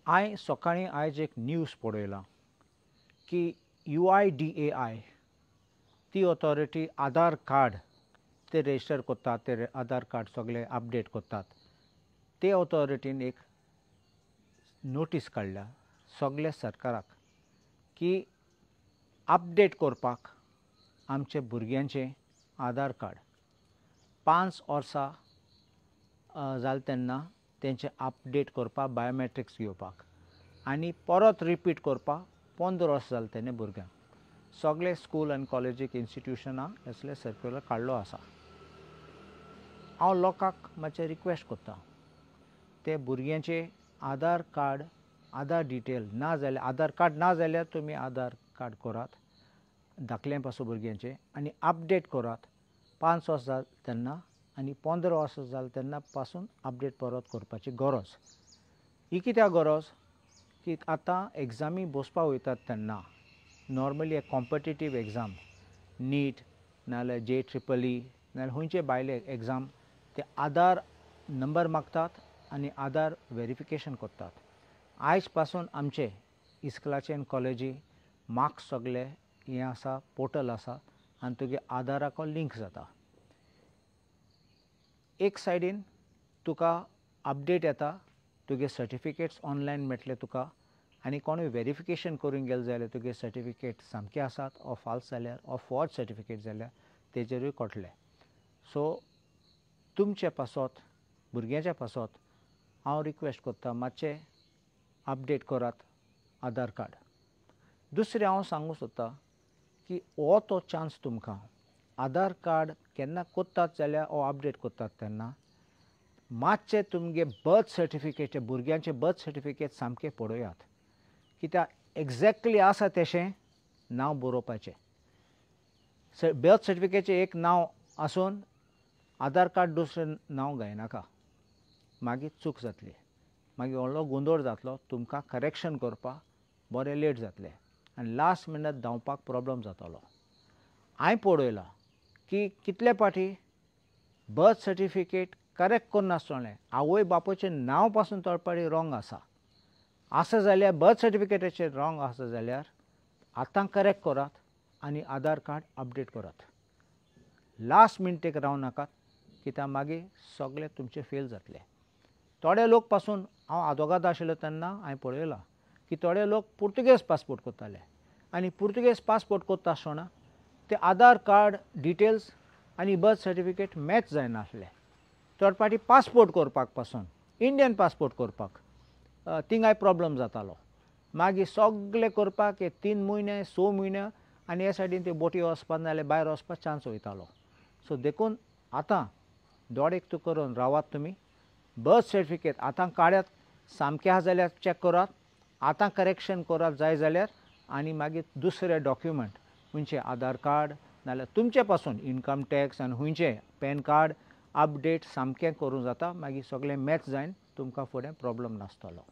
हांवें सकाळीं आयज एक न्यूज पळयला की UIDAI ती ऑथॉरिटी आधार कार्ड ते रजिस्टर करतात, ते आधार कार्ड सगळे अपडेट करतात. ते ऑथॉरिटीन एक नोटीस काडल्या सगळ्या सरकाराक की अपडेट करपाक आमचे भुरग्यांचे आधार कार्ड 5 वर्सां जालें तेन्ना तेंचे अपडेट करपाक बायोमेट्रिक्स घेवपाक आनी परत रिपीट करपाक 15 वर्सां जालें तेन्ना भुरग्यांक सगळे स्कूल आनी कॉलेजीक इन्स्टिट्यूशनां असले सर्क्युलर काडलो आसा. हांव लोकांक मातशें रिक्वेस्ट करतां ते भुरग्यांचे आधार कार्ड आधार डिटेल ना जाल्यार आधार कार्ड ना जाल्यार तुमी आधार कार्ड करात धाकल्यां पासून भुरग्यांचे आनी अपडेट करात 5 वर्सां जालें तेन्ना आनी 15 वर्सां जालें तेन्ना पासून अपडेट परत करपाची गरज. ही कित्याक गरज की आतां एग्जामी बसपाक वयतात तेन्ना नॉर्मली एक कॉम्पिटिटीव एग्जाम नीट नाजाल्यार JEE नाजाल्यार खंयचे भायले एग्जाम ते आधार नंबर मागतात आनी आधार व्हेरिफिकेशन करतात. आयज पासून आमचे इस्कुलाचे आनी कॉलेजी मार्क्स सगळे हें आसा पोर्टल आसा आनी तुगे आधाराक लिंक जाता. एक सायडीन तुका अपडेट येता तुगे सर्टिफिकेट्स ऑनलायन मेळटले तुका आनी कोणूय व्हेरिफिकेशन करूंक गेले जाल्यार तुगे सर्टिफिकेट सामके आसात ओ फाल्स जाल्यार ओ फॉर्ज सर्टिफिकेट जाल्यार तेजेरूय कळटलें. सो तुमचे पासत भुरग्यांच्या पासत हांव रिक्वेस्ट करतां मातशें अपडेट करात आधार कार्ड. दुसरें हांव सांगूंक सोदतां की हो तो चान्स तुमकां आधार कार्ड केन्ना करतात जाल्यार हो अपडेट करतात तेन्ना मातशें तुमगे बर्थ सर्टिफिकेट भुरग्यांचें बर्थ सर्टिफिकेट सामकें पळयात कित्याक एक्झॅक्टली आसा तशें नांव बरोवपाचें. बर्थ सर्टिफिकेटचें एक नांव आसून आधार कार्ड दुसरें नांव घालनाका मागीर चूक जातली मागीर व्हडलो गोंदळ जातलो तुमकां करेक्शन करपाक बरें लेट जातलें आनी लास्ट मिनट धांवपाक प्रॉब्लम जातलो. हांवें पळयलां की कितले फावटी बर्थ सर्टिफिकेट करेक्ट करनासतलें आवय बापूयचें नांव पासून तळपाटी रॉंग आसा जाल्यार बर्थ सर्टिफिकेटाचेर रॉंग आसा जाल्यार आतां करेक्ट करात आनी आधार कार्ड अपडेट करात. लास्ट मिनटेक रावं नाकात कित्याक मागीर सगळें तुमचें फेल जातलें. थोडे लोक पासून हांव आदवोगाद आशिल्लो तेन्ना हांवें पळयलां की थोडे लोक पुर्तुगेज पासपोर्ट करताले आनी पुर्तुगेज पासपोर्ट करता आसतना ते आधार कार्ड डिटेल्स आनी बर्थ सर्टिफिकेट मॅच जायनासलें. थोडे फावटी पासपोर्ट करपाक पासून इंडियन पासपोर्ट करपाक थिंगाय प्रॉब्लम जातालो. मागीर सगळें करपाक 3 म्हयने 6 म्हयने आनी हे सायडीन ते बोटी वचपाक नाजाल्यार भायर वचपाक चान्स वयतालो. सो देखून आतां दोडेक करून रावात तुमी बर्थ सर्टिफिकेट आतां काड्यात सामकें आसा जाल्यार चॅक करात आतां करेक्शन करात जाय जाल्यार आनी मागीर दुसरे डॉक्युमेंट खंयचे आधार कार्ड नाजाल्यार तुमचे पासून इन्कम टॅक्स आनी खंयचे पॅन कार्ड अपडेट सामकें करूं जाता मागीर सगळें मॅच जायन तुमकां फुडें प्रॉब्लम नासतलो.